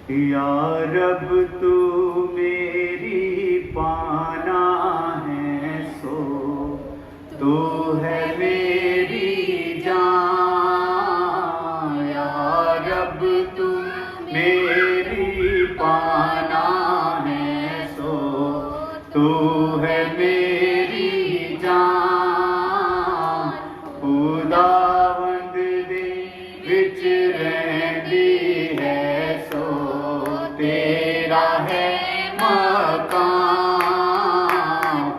या रब तू मेरी पाना है सो तू है मेरी जान। या रब तू मेरी पाना है सो तू है मेरी जान। खुदावंद दे विच रहंदी है सो तेरा है मकान।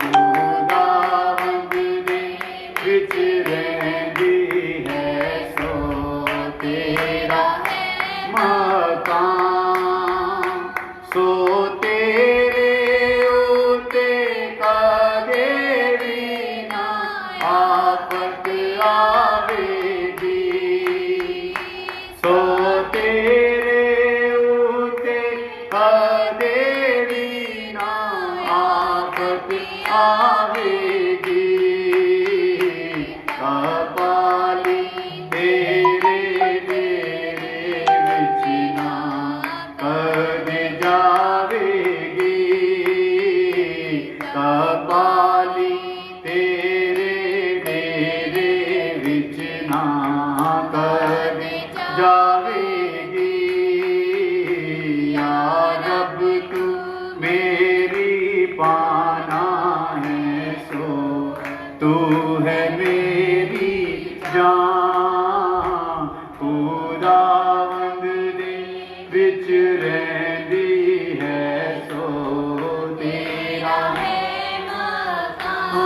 खुदावंद दे विच रहंदी है सो तेरा है मकान। सो तेरे उते कदे भी ना आफत आवेगी। सो तेरे उते कदे भी ना आफत आवेगी। कपाली तेरे डेरे विच ना कदे जावेगी। कपाली तेरे डेरे विच ना कदे जावेगी। या रब तू मेरी पाना है सो तू है मेरी जान। खुदावंद दे विच रहंदी है सो तेरा है मकान।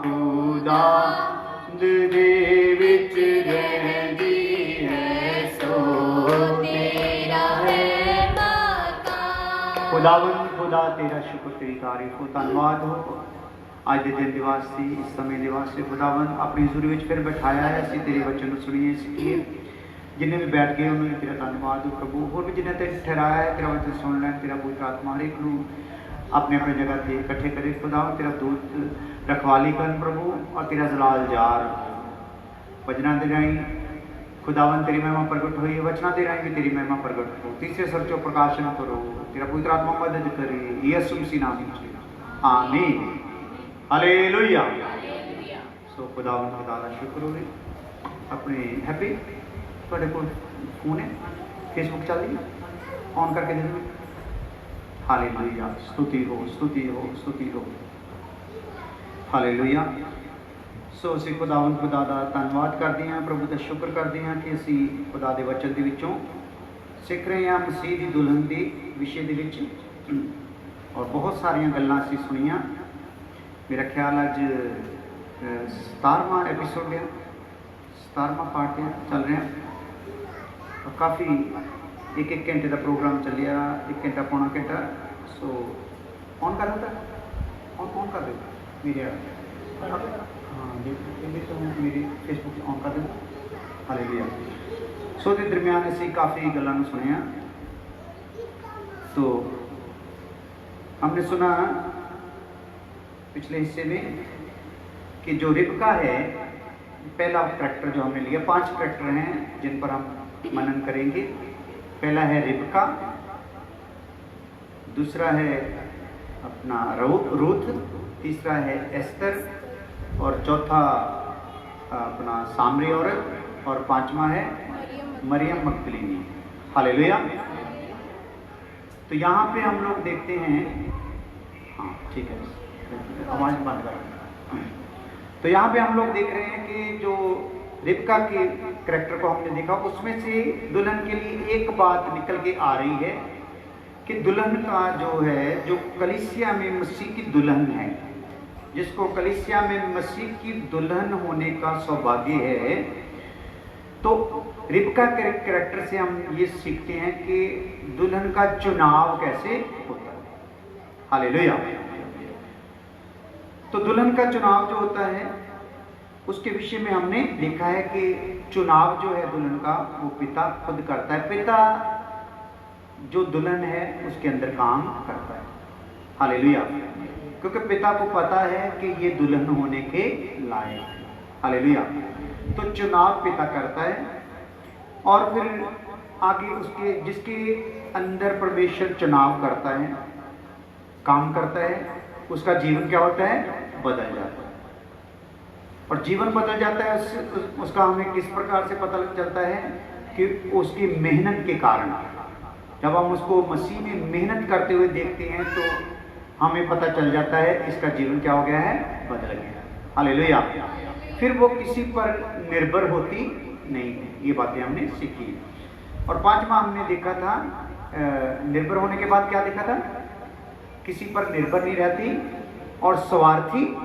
खुदावंद दे विच रहंदी है सो तेरा है मकान। खुदावंद खुदा तेरा शुक्र तेरी तारीफ हो धन्यवाद हो ਅੱਜ ਦੇ ਦਿਨ ਦੇ ਵਾਸਤੇ ਇਸ ਸਮੇਂ ਦੇ ਵਾਸਤੇ ਖੁਦਾਵੰਦ ਆਪਣੀ ਹਜ਼ੂਰੀ ਵਿੱਚ ਫਿਰ ਬਿਠਾਇਆ ਹੈ। ਅਸੀਂ ਤੇਰੇ ਵਚਨ ਨੂੰ ਸੁਣੀਏ ਸਿੱਖੀਏ। ਜਿੰਨੇ ਵੀ ਬੈਠ ਗਏ ਉਹਨਾਂ ਨੂੰ ਤੇਰਾ ਧੰਨਵਾਦ ਹੋ ਪ੍ਰਭੂ। ਹੋਰ ਵੀ ਜਿੰਨੇ ਤੇ ਠਹਿਰਾਇਆ ਹੈ ਤੇਰਾ ਵਚਨ ਸੁਣ ਲੈਣ। ਤੇਰਾ ਪਵਿੱਤਰ ਆਤਮਾ ਹਰ ਇੱਕ ਨੂੰ अपने अपने जगह से इकट्ठे करे खुदा। तेरा दूत रखवाली कर प्रभु और तेरा जलाल जार वचना दे राही खुदावन तेरी महिमा प्रगट हुई। वचना दे राही भी तेरी महिमा प्रगट हो। तीसरे सर चो प्रकाशन करो। तेरा पवित्र आत्मा मदद करे यीशु मसीह नाम में आमीन हालेलुया। सो खुदावन खुदा का शुक्र हो। अपने हैप्पी थोड़े को फोन है फेसबुक चल रही ऑन करके दे। हालेलुया स्तुति हो स्तुति हो स्तुति हो हालेलुया। सो ਅਸੀਂ ਖੁਦਾਵੰਦ ਖੁਦਾ ਦਾ ਧੰਨਵਾਦ ਕਰਦੇ ਹਾਂ ਪ੍ਰਭੂ ਦਾ ਸ਼ੁਕਰ ਕਰਦੇ ਹਾਂ ਕਿ ਅਸੀਂ ਖੁਦਾ ਦੇ ਵਚਨ ਦੇ ਵਿੱਚੋਂ ਸਿੱਖ ਰਹੇ ਹਾਂ ਮਸੀਹ ਦੀ ਦੁਲਹਨ ਦੇ ਵਿਸ਼ੇ ਦੇ ਵਿੱਚ ਔਰ ਬਹੁਤ ਸਾਰੀਆਂ ਗੱਲਾਂ ਅਸੀਂ ਸੁਣੀਆਂ। ਮੇਰਾ ਖਿਆਲ ਅੱਜ 17ਵਾਂ ਐਪੀਸੋਡ ਹੈ 17ਵਾਂ ਪਾਰਟ ਹੈ ਚੱਲ ਰਿਹਾ और काफ़ी एक घंटे का प्रोग्राम चलिया 1 घंटा पौना घंटा। सो ऑन कर रहा ऑन कर दो मेरे हाँ तो मेरी फेसबुक ऑन कर दो हालेलुया। सो के दरम्यान असी काफ़ी गल्लां नूं सुनिया। तो हमने सुना पिछले हिस्से में कि जो रिबका है पहला करैक्टर जो हमने लिया। 5 करैक्टर हैं जिन पर हम मनन करेंगे। पहला है रिबका, दूसरा है अपना रूथ, तीसरा है एस्तर और चौथा अपना सामरी औरत और 5वां है मरियम मगदलीनी हालेलुया। तो यहाँ पे हम लोग देखते हैं हाँ ठीक है आवाज़ बंद कर। तो यहाँ पे हम लोग देख रहे हैं कि जो रिबका के करैक्टर को हमने देखा उसमें से दुल्हन के लिए एक बात निकल के आ रही है कि दुल्हन का जो है जो कलीसिया में मसीह की दुल्हन है जिसको कलीसिया में मसीह की दुल्हन होने का सौभाग्य है। तो रिबका के करैक्टर से हम ये सीखते हैं कि दुल्हन का चुनाव कैसे होता है हालेलुया। तो दुल्हन का चुनाव जो होता है उसके विषय में हमने देखा है कि चुनाव जो है दुल्हन का वो पिता खुद करता है। पिता जो दुल्हन है उसके अंदर काम करता है हालेलुया। क्योंकि पिता को पता है कि ये दुल्हन होने के लायक है हालेलुया। तो चुनाव पिता करता है और फिर आगे उसके जिसके अंदर परमेश्वर चुनाव करता है, काम करता है, उसका जीवन क्या होता है? बदल जाता है। और जीवन बदल जाता है उसका हमें किस प्रकार से पता चलता है? कि उसकी मेहनत के कारण। जब हम उसको मसीह में मेहनत करते हुए देखते हैं तो हमें पता चल जाता है इसका जीवन क्या हो गया है? बदल गया। हालेलुया। फिर वो किसी पर निर्भर होती नहीं है। ये बातें हमने सीखी। और पांचवा हमने देखा था, निर्भर होने के बाद क्या देखा था? किसी पर निर्भर नहीं रहती और स्वार्थी,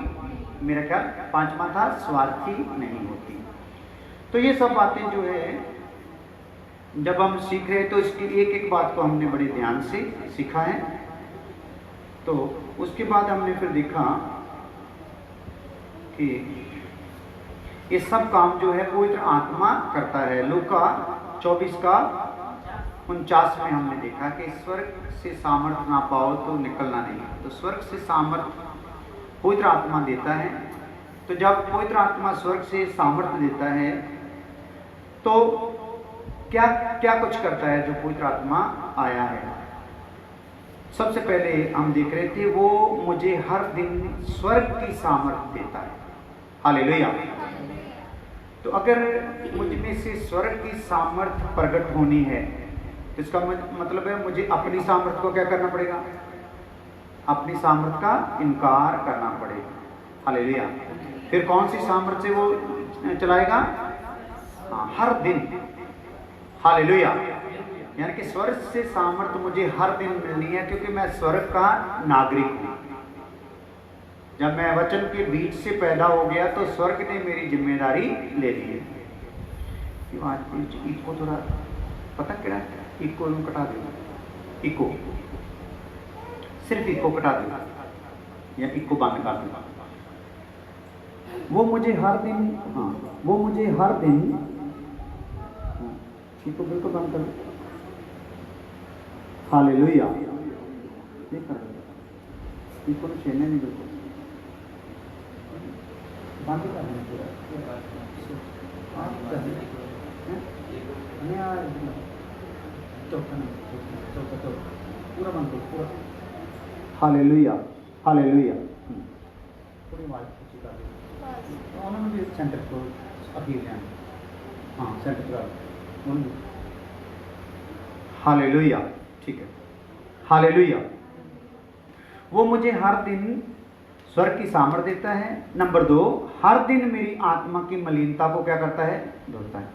मेरा ख्याल पांचवा था, स्वार्थी नहीं होती। तो ये सब बातें जो है जब हम सीख रहे हैं तो इसकी एक एक बात को हमने बड़े ध्यान से सीखा है। तो उसके बाद हमने फिर देखा कि ये सब काम जो है पवित्र आत्मा करता है। लूका 24:49 में हमने देखा कि स्वर्ग से सामर्थ ना पाओ तो निकलना नहीं। तो स्वर्ग से सामर्थ पवित्र आत्मा देता है। तो जब पवित्र आत्मा स्वर्ग से सामर्थ देता है तो क्या क्या कुछ करता है जो पवित्र आत्मा आया है? सबसे पहले हम देख रहे थे वो मुझे हर दिन स्वर्ग की सामर्थ देता है। हालेलुया। तो अगर मुझ में से स्वर्ग की सामर्थ प्रकट होनी है तो इसका मतलब है मुझे अपनी सामर्थ को क्या करना पड़ेगा? अपनी सामर्थ का इनकार करना पड़ेगा। हालेलुया। फिर कौन सी सामर्थ से वो चलाएगा? हाँ, हर दिन। हालेलुया। यानी कि स्वर्ग से सामर्थ मुझे हर दिन मिलनी है क्योंकि मैं स्वर्ग का नागरिक हूँ। जब मैं वचन के बीच से पैदा हो गया तो स्वर्ग ने मेरी जिम्मेदारी ले ली है। इसको थोड़ा पता क्या? इको कटा दो, इको सिर्फ इको कटा दो या इको बंद कर दो। वो मुझे हर दिन, हाँ वो मुझे हर दिन, इको बिल्कुल बंद कर दो। हालेलुया। ये कर दो, इको तो छेड़ने नहीं, बिल्कुल बंद कर देना पूरा। पूरा बंद करो, पूरा। Hallelujah, hallelujah. पूरी आवाज खींची कर दो। उन्होंने भी सेंटर को अखीर जाना। हाँ, सेंटर करा दो। हालेलुया। ठीक है। हालेलुया। वो मुझे हर दिन स्वर्ग की सामर्थ देता है। नंबर 2, हर दिन मेरी आत्मा की मलिनता को क्या करता है? धोता है।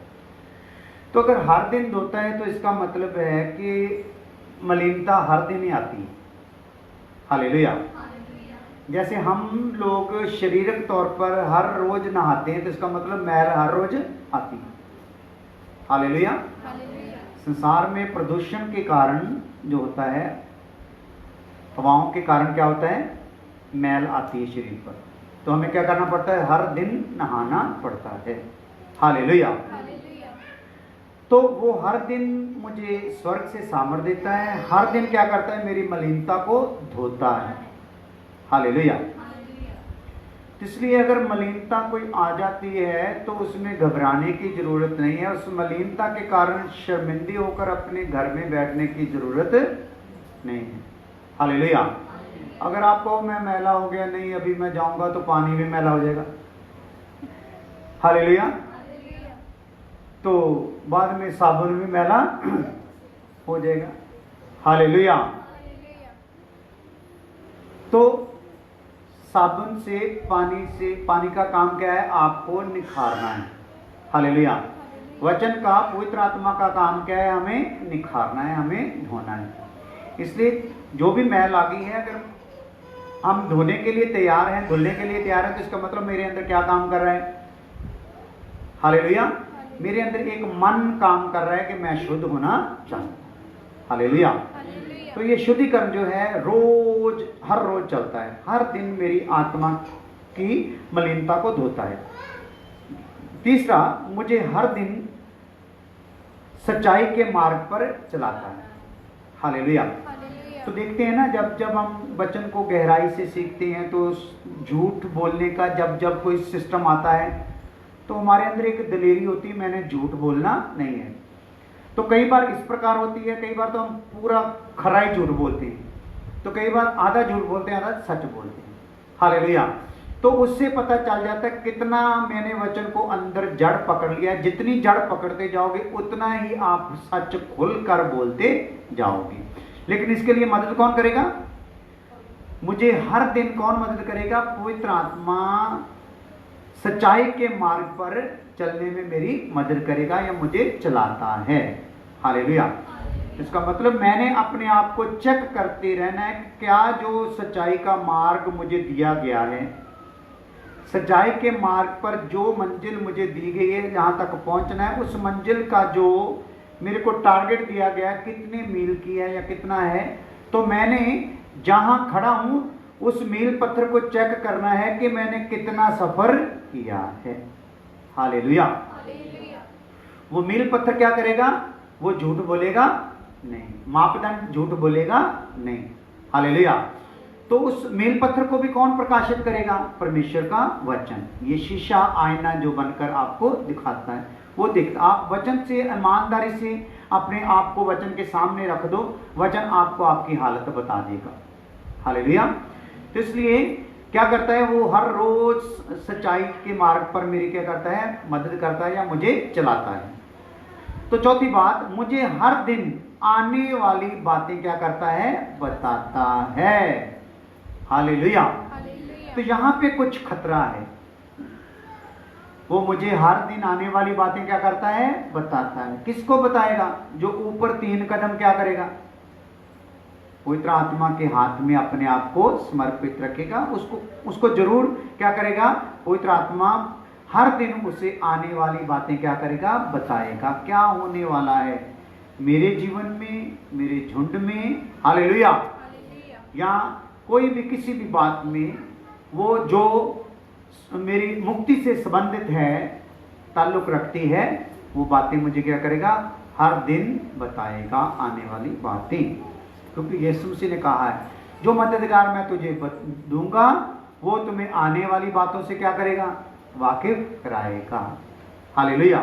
तो अगर हर दिन धोता है तो इसका मतलब है कि मलिनता हर दिन ही आती है। हालेलुया। जैसे हम लोग शारीरिक तौर पर हर रोज नहाते हैं तो इसका मतलब मैल हर रोज आती है। हालेलुया। संसार में प्रदूषण के कारण जो होता है, हवाओं के कारण क्या होता है? मैल आती है शरीर पर। तो हमें क्या करना पड़ता है? हर दिन नहाना पड़ता है। हालेलुया। तो वो हर दिन मुझे स्वर्ग से सामर्थ देता है। हर दिन क्या करता है? मेरी मलिनता को धोता है। हालेलुया। इसलिए अगर मलिनता कोई आ जाती है तो उसमें घबराने की जरूरत नहीं है। उस मलिनता के कारण शर्मिंदे होकर अपने घर में बैठने की जरूरत नहीं है। हालेलुया। अगर आपको मैं मैला हो गया, नहीं अभी मैं जाऊंगा तो पानी भी मैला हो जाएगा। हालेलुया। तो बाद में साबुन भी मैला हो जाएगा। हालेलुया। तो साबुन से पानी का काम क्या है? आपको निखारना है। हालेलुया। वचन का, पवित्र आत्मा का काम क्या है? हमें निखारना है, हमें धोना है। इसलिए जो भी मैल आ गई है, अगर हम धोने के लिए तैयार हैं, धुलने के लिए तैयार है, तो इसका मतलब मेरे अंदर क्या काम कर रहा है? हालेलुया। मेरे अंदर एक मन काम कर रहा है कि मैं शुद्ध होना चाहूँ। हालेलुया। तो ये शुद्धिकरण जो है रोज, हर रोज चलता है। हर दिन मेरी आत्मा की मलिनता को धोता है। तीसरा, मुझे हर दिन सच्चाई के मार्ग पर चलाता है। हालेलुया। तो देखते हैं ना, जब हम वचन को गहराई से सीखते हैं तो झूठ बोलने का जब कोई सिस्टम आता है तो हमारे अंदर एक दलेरी होती है, मैंने झूठ बोलना नहीं है। तो कई बार इस प्रकार होती है, कई बार तो हम पूरा खरा ही झूठ बोलते हैं, तो कई बार आधा झूठ बोलते हैं, आधा सच बोलते हैं। हालेलुया। तो उससे पता चल जाता है कितना मैंने वचन को अंदर जड़ पकड़ लिया। जितनी जड़ पकड़ते जाओगे उतना ही आप सच खुलकर बोलते जाओगे। लेकिन इसके लिए मदद कौन करेगा? मुझे हर दिन कौन मदद करेगा? पवित्र आत्मा सच्चाई के मार्ग पर चलने में मेरी मदद करेगा या मुझे चलाता है। हालेलुया। इसका मतलब मैंने अपने आप को चेक करते रहना है, क्या जो सच्चाई का मार्ग मुझे दिया गया है, सच्चाई के मार्ग पर जो मंजिल मुझे दी गई है, जहाँ तक पहुँचना है, उस मंजिल का जो मेरे को टारगेट दिया गया है कितने मील की है या कितना है, तो मैंने जहाँ खड़ा हूँ उस मील पत्थर को चेक करना है कि मैंने कितना सफर किया है। हालेलुया। वो मील पत्थर क्या करेगा? वो झूठ बोलेगा नहीं, मापदंड झूठ बोलेगा नहीं। हालेलुया। तो उस मील पत्थर को भी कौन प्रकाशित करेगा? परमेश्वर का वचन। ये शीशा आईना जो बनकर आपको दिखाता है, वो दिखता। आप वचन से ईमानदारी से अपने आप को वचन के सामने रख दो, वचन आपको आपकी हालत बता देगा। हालेलुया। तो इसलिए क्या करता है? वो हर रोज सच्चाई के मार्ग पर मेरी क्या करता है? मदद करता है या मुझे चलाता है। तो चौथी बात, मुझे हर दिन आने वाली बातें क्या करता है? बताता है। हालेलुया। तो यहाँ पे कुछ खतरा है। वो मुझे हर दिन आने वाली बातें क्या करता है? बताता है। किसको बताएगा? जो ऊपर 3 कदम क्या करेगा? पवित्र आत्मा के हाथ में अपने आप को समर्पित रखेगा। उसको जरूर क्या करेगा? पवित्र आत्मा हर दिन उसे आने वाली बातें क्या करेगा? बताएगा। क्या होने वाला है मेरे जीवन में, मेरे झुंड में। हालेलुया। या कोई भी किसी भी बात में, वो जो मेरी मुक्ति से संबंधित है, ताल्लुक रखती है, वो बातें मुझे क्या करेगा? हर दिन बताएगा आने वाली बातें। क्योंकि यीशु मसीह ने कहा है, जो मददगार मैं तुझे दूंगा वो तुम्हें आने वाली बातों से क्या करेगा? वाकिफ कराएगा। हालेलुया।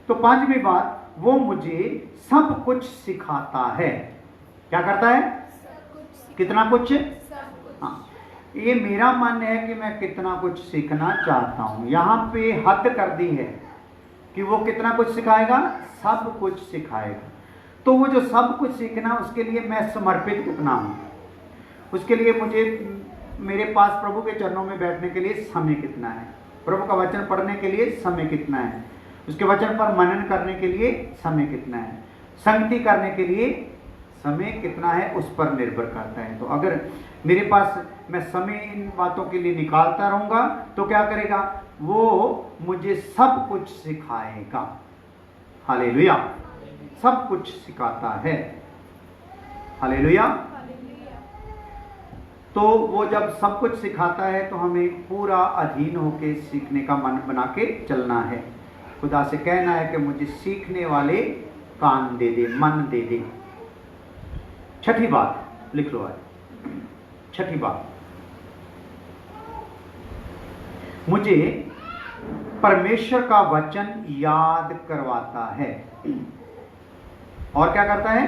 तो 5वीं बात, वो मुझे सब कुछ सिखाता है। क्या करता है? कितना कुछ? हाँ, ये मेरा मन है कि मैं कितना कुछ सीखना चाहता हूँ। यहाँ पे हद कर दी है कि वो कितना कुछ सिखाएगा? सब कुछ सिखाएगा। तो वो जो सब कुछ सीखना, उसके लिए मैं समर्पित कितना हूँ, उसके लिए मुझे मेरे पास प्रभु के चरणों में बैठने के लिए समय कितना है, प्रभु का वचन पढ़ने के लिए समय कितना है, उसके वचन पर मनन करने के लिए समय कितना है, संगति करने के लिए समय कितना है, उस पर निर्भर करता है। तो अगर मेरे पास मैं समय इन बातों के लिए निकालता रहूँगा तो क्या करेगा? वो मुझे सब कुछ सिखाएगा। हालेलुया। सब कुछ सिखाता है। हालेलुया। तो वो जब सब कुछ सिखाता है तो हमें पूरा अधीन होके सीखने का मन बना के चलना है। खुदा से कहना है कि मुझे सीखने वाले कान दे दे, मन दे दे। 6ठी बात लिख लो आज। 6ठी बात, मुझे परमेश्वर का वचन याद करवाता है। और क्या करता है?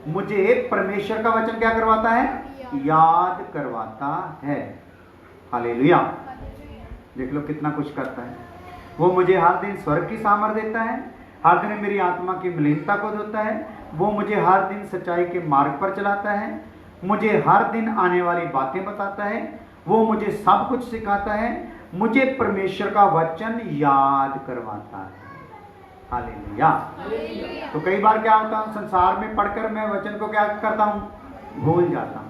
मुझे परमेश्वर का वचन क्या करवाता है? याद करवाता है। हालेलुया। देख लो कितना कुछ करता है। वो मुझे हर दिन स्वर्ग की सामर्थ देता है, हर दिन मेरी आत्मा की मलिनता को धोता है, वो मुझे हर दिन सच्चाई के मार्ग पर चलाता है, मुझे हर दिन आने वाली बातें बताता है, वो मुझे सब कुछ सिखाता है, मुझे परमेश्वर का वचन याद करवाता है। हालेलुया। तो कई बार क्या होता है, संसार में पढ़कर मैं वचन को क्या करता हूँ? भूल जाता हूँ।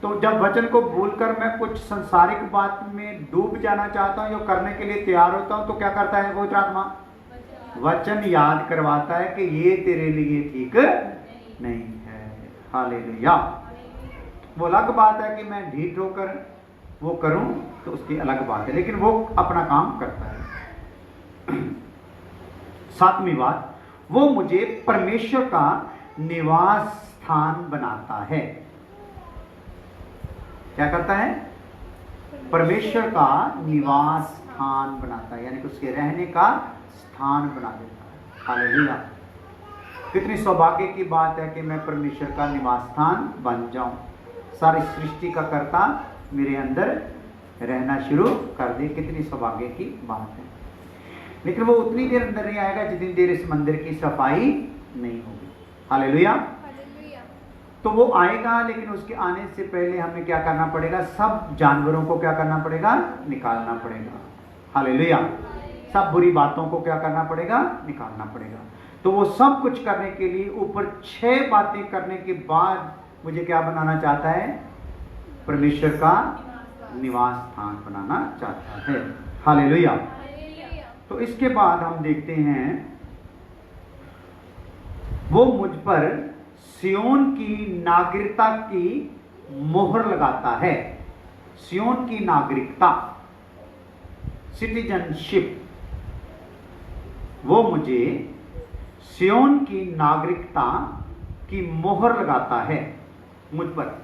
तो जब वचन को भूलकर मैं कुछ संसारिक बात में डूब जाना चाहता हूँ, जो करने के लिए तैयार होता हूँ, तो क्या करता है पवित्र आत्मा? वचन याद करवाता है कि ये तेरे लिए ठीक नहीं है। हालेलुया। वो अलग बात है कि मैं ढीठ होकर वो करूं, तो उसकी अलग बात है, लेकिन वो अपना काम करता है। 7वीं बात, वो मुझे परमेश्वर का निवास स्थान बनाता है। क्या करता है? परमेश्वर का निवास स्थान बनाता है, यानी कि उसके रहने का स्थान बना देता है। हालेलुया। कितनी सौभाग्य की बात है कि मैं परमेश्वर का निवास स्थान बन जाऊं, सारी सृष्टि का कर्ता मेरे अंदर रहना शुरू कर दे। कितनी सौभाग्य की बात है। लेकिन वो उतनी देर अंदर नहीं आएगा जितनी देर इस मंदिर की सफाई नहीं होगी। हालेलुया। तो वो आएगा, लेकिन उसके आने से पहले हमें क्या करना पड़ेगा? सब जानवरों को क्या करना पड़ेगा? निकालना पड़ेगा। हालेलुया। सब बुरी बातों को क्या करना पड़ेगा? निकालना पड़ेगा। तो वो सब कुछ करने के लिए ऊपर 6 बातें करने के बाद मुझे क्या बनाना चाहता है? परमेश्वर का निवास स्थान बनाना चाहता है। हालेलुया। तो इसके बाद हम देखते हैं, वो मुझ पर सियोन की नागरिकता की मोहर लगाता है। सियोन की नागरिकता, सिटीजनशिप, वो मुझे सियोन की नागरिकता की मोहर लगाता है मुझ पर।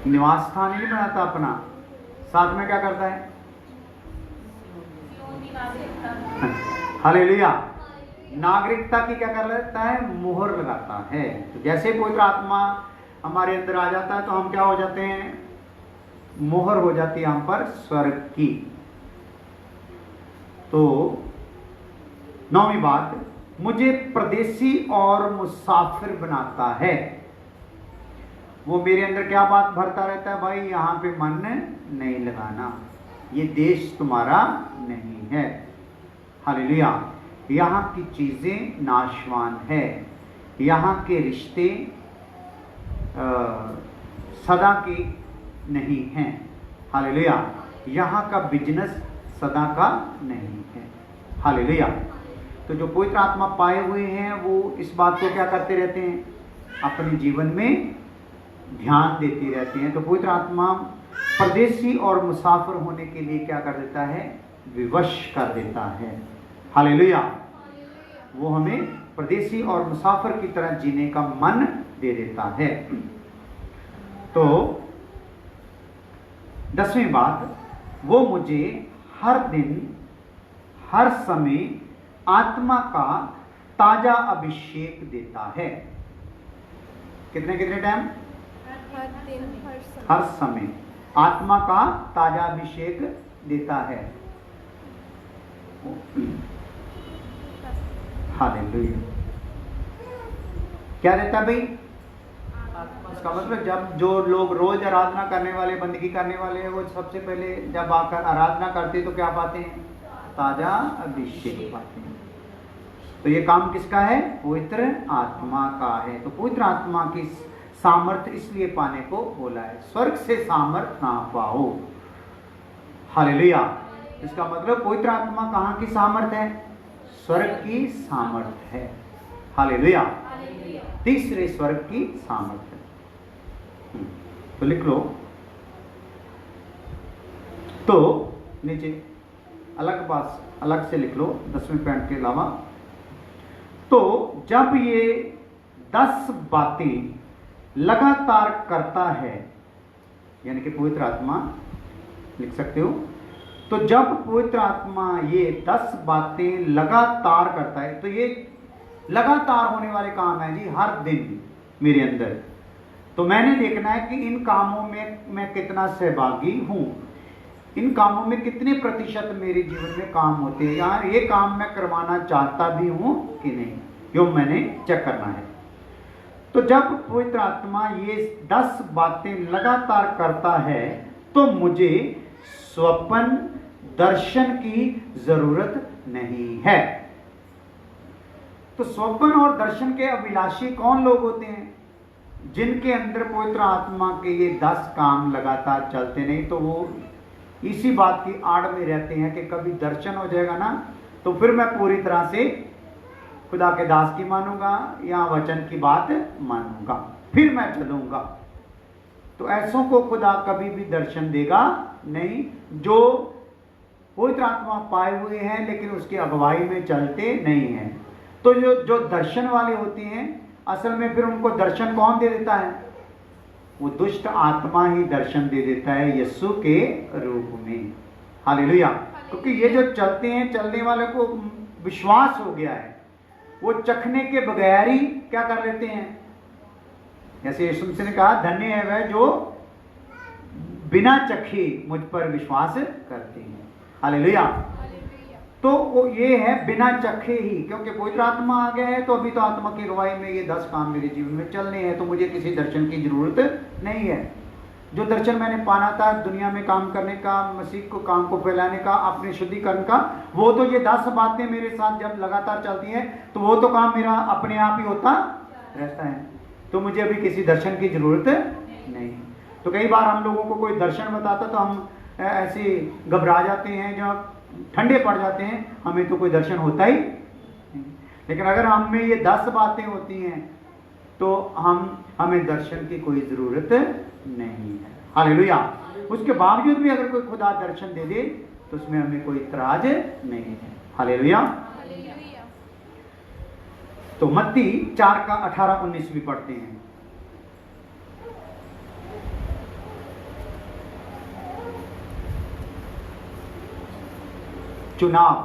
निवास स्थान नहीं बनाता अपना, साथ में क्या करता है? हालेलुया। नागरिकता की क्या कर लेता है? मोहर लगाता है। तो जैसे पवित्र आत्मा हमारे अंदर आ जाता है तो हम क्या हो जाते हैं? मोहर हो जाती है हम पर स्वर्ग की। तो 9वीं बात, मुझे परदेसी और मुसाफिर बनाता है। वो मेरे अंदर क्या बात भरता रहता है? भाई यहाँ पे मन नहीं लगाना, ये देश तुम्हारा नहीं है। हालेलुया। यहाँ की चीजें नाशवान है, यहाँ के रिश्ते सदा की नहीं हैं। हालेलुया। यहाँ का बिजनेस सदा का नहीं है। हालेलुया। तो जो पवित्र आत्मा पाए हुए हैं वो इस बात को क्या करते रहते हैं? अपने जीवन में ध्यान देते रहते हैं। तो पवित्र आत्मा परदेसी और मुसाफिर होने के लिए क्या कर देता है? विवश कर देता है। हालेलुया। वो हमें परदेसी और मुसाफिर की तरह जीने का मन दे देता है। तो 10वीं बात, वो मुझे हर दिन हर समय आत्मा का ताजा अभिषेक देता है। कितने टाइम? हर दिन हर समय आत्मा का ताजा अभिषेक देता है। हालेलुया। क्या देता है भाई? इसका मतलब जब जो लोग रोज आराधना करने वाले, बंदगी करने वाले हैं, वो सबसे पहले जब आकर आराधना करते तो क्या पाते हैं? ताजा अभिषेक पाते हैं। तो ये काम किसका है? पवित्र आत्मा का है। तो पवित्र आत्मा की सामर्थ्य इसलिए पाने को बोला है, स्वर्ग से सामर्थ्य ना पाओ। हालेलुया। इसका मतलब पवित्र आत्मा कहाँ की सामर्थ्य है? स्वर्ग की सामर्थ्य है। हालेलुया। तीसरे स्वर्ग की सामर्थ्य। तो लिख लो, तो नीचे अलग से लिख लो 10वें पॉइंट के अलावा। तो जब ये 10 बातें लगातार करता है, यानी कि पवित्र आत्मा, लिख सकते हो, तो जब पवित्र आत्मा ये 10 बातें लगातार करता है, तो ये लगातार होने वाले काम है जी, हर दिन मेरे अंदर। तो मैंने देखना है कि इन कामों में मैं कितना सहभागी हूं, इन कामों में कितने प्रतिशत मेरे जीवन में काम होते हैं, यार ये काम मैं करवाना चाहता भी हूं कि नहीं, जो मैंने चेक करना है। तो जब पवित्र आत्मा ये 10 बातें लगातार करता है तो मुझे स्वप्न दर्शन की जरूरत नहीं है। तो स्वप्न और दर्शन के अभिलाषी कौन लोग होते हैं? जिनके अंदर पवित्र आत्मा के ये 10 काम लगातार चलते नहीं, तो वो इसी बात की आड़ में रहते हैं कि कभी दर्शन हो जाएगा ना तो फिर मैं पूरी तरह से खुदा के दास की मानूंगा या वचन की बात मानूंगा, फिर मैं चलूंगा। तो ऐसों को खुदा कभी भी दर्शन देगा नहीं, जो पवित्र आत्मा पाए हुए हैं लेकिन उसकी अगुवाई में चलते नहीं हैं। तो जो दर्शन वाले होते हैं, असल में फिर उनको दर्शन कौन दे देता है? वो दुष्ट आत्मा ही दर्शन दे देता है यीशु के रूप में। हालेलुया। क्योंकि ये जो चलते हैं, चलने वाले को विश्वास हो गया है, वो चखने के बगैर ही क्या कर लेते हैं। जैसे यीशु मसीह ने कहा, धन्य है वह जो बिना चखे मुझ पर विश्वास करते हैं। हालेलुया। तो वो ये है बिना चखे ही, क्योंकि पवित्र आत्मा आ गया है तो अभी तो आत्मा की अगुवाई में ये 10 काम मेरे जीवन में चलने हैं, तो मुझे किसी दर्शन की जरूरत नहीं है। जो दर्शन मैंने पाना था दुनिया में काम करने का, मसीह को काम को फैलाने का, अपने शुद्धिकरण का, वो तो ये 10 बातें मेरे साथ जब लगातार चलती हैं तो वो तो काम मेरा अपने आप ही होता रहता है। तो मुझे अभी किसी दर्शन की जरूरत नहीं। तो कई बार हम लोगों को कोई दर्शन बताता तो हम ऐसे घबरा जाते हैं, जब ठंडे पड़ जाते हैं, हमें तो कोई दर्शन होता ही नहीं। लेकिन अगर हम में ये 10 बातें होती हैं तो हमें दर्शन की कोई जरूरत नहीं है। हालेलुया। उसके बावजूद भी अगर कोई खुदा दर्शन दे दे तो उसमें हमें कोई इतराज नहीं है। हालेलुया। तो मत्ती 4 का 18-19 भी पढ़ते हैं। चुनाव,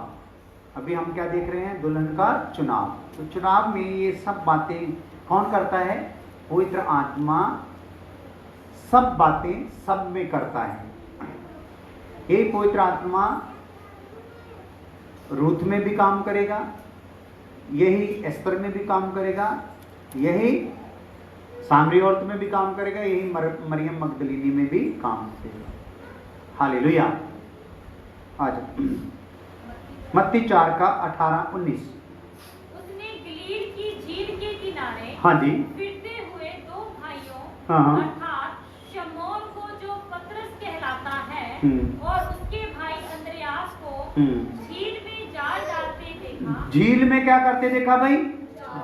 अभी हम क्या देख रहे हैं, दुल्हन का चुनाव। तो चुनाव में ये सब बातें कौन करता है? पवित्र आत्मा सब बातें सब में करता है। ये पवित्र आत्मा रूथ में भी काम करेगा, यही एस्तर में भी काम करेगा, यही सामरी औरत में भी काम करेगा, यही मरियम मगदलीनी में भी काम करेगा। हालेलुया। आज मत्ती 4 का 18-19। उसने गलील की झील के किनारे हाँ जी फिरते हुए 2 भाइयों हाँ। अर्थात शमौन को जो पतरस कहलाता है और उसके भाई अंद्रयास को झील में जाल डालते देखा। झील में क्या करते देखा भाई?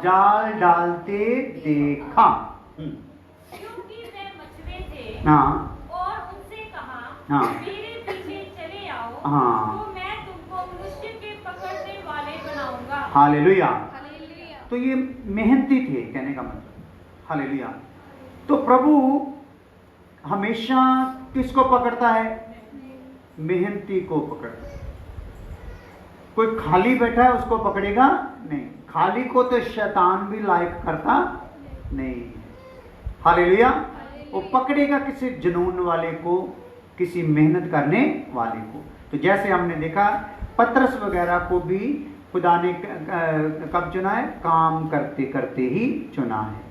जाल डालते देखा। क्योंकि वे मछुए थे। हाँ। और उनसे कहा, हाँ। मेरे पीछे चले आओ। हाँ। तो मैं तुमको मनुष्य के पकड़ने वाले बनाऊंगा। हालेलुया। तो ये मेहनती थे, कहने का मतलब। हालेलुया। तो प्रभु हमेशा किसको पकड़ता है? मेहनती को पकड़ता है। कोई खाली बैठा है उसको पकड़ेगा नहीं। खाली को तो शैतान भी लायक करता नहीं। हालेलुया। वो पकड़ेगा किसी जुनून वाले को, किसी मेहनत करने वाले को। तो जैसे हमने देखा पतरस वगैरह को भी खुदा ने कब चुना है? काम करते करते ही चुना है।